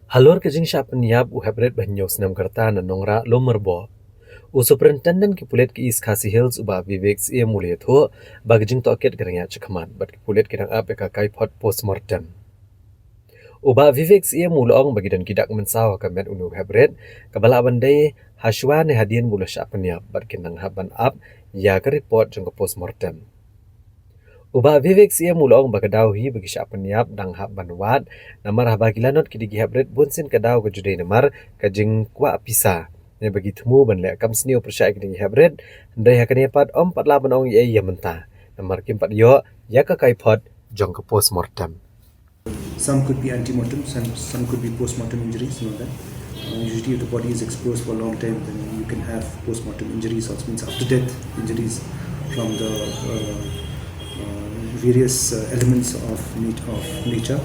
Halor ke Jingiap Jingiap u habret banyos nam karta na Nongrah lo merbo. U superintendent ki Pulit ki East Khasi Hills uba Vivek Syiem mulihat ho bag jing toket gerangya chakman bat ki Pulit kirang ap ka kai pot postmortem. Uba Vivek Syiem mulong bagi dan kidak mensaw kamet unu habret kabala bandai haswa ne hadien mula syap Jingiap bat kinang haban ap ya ke report jang ke postmortem. Uba Vivek Syiem mulong bagadaw hi bagi syap Jingiap dang hab banwat namar habagilanot kidigi habret bunsin kadaw ke judai namar kajing kwa pisa ne bagi temu banle kam snio persya kidigi habret ndai hakane pat om pat la banong ye yamenta namar kim pat yo ya ka kai pot jong ke postmortem. Some could be antemortem, some could be postmortem injuries, you know that. Usually if the body is exposed for a long time, then you can have postmortem injuries, also means after death injuries from the various elements of nature.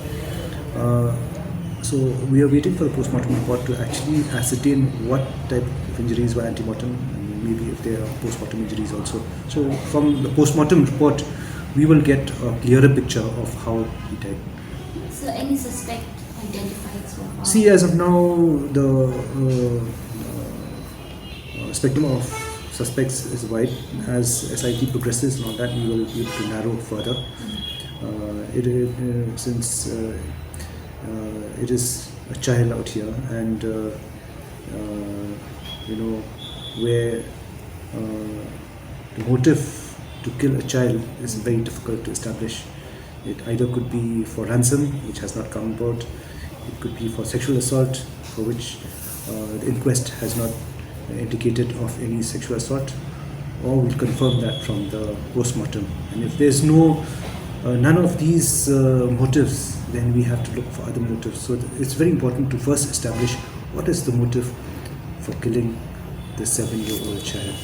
So we are waiting for the postmortem report to actually ascertain what type of injuries were antemortem and maybe if there are postmortem injuries also. So from the postmortem report, we will get a clearer picture of how he died. So any suspect identified so far? See, as of now, the spectrum of suspects is wide. As SIT progresses and all that, we will be able to narrow further. Since it is a child out here, and where the motive to kill a child is very difficult to establish. It either could be for ransom, which has not come about. It could be for sexual assault, for which the inquest has not indicated of any sexual assault, or we'll confirm that from the post-mortem. And if there's none of these motives, then we have to look for other motives. So it's very important to first establish what is the motive for killing the 7-year-old child.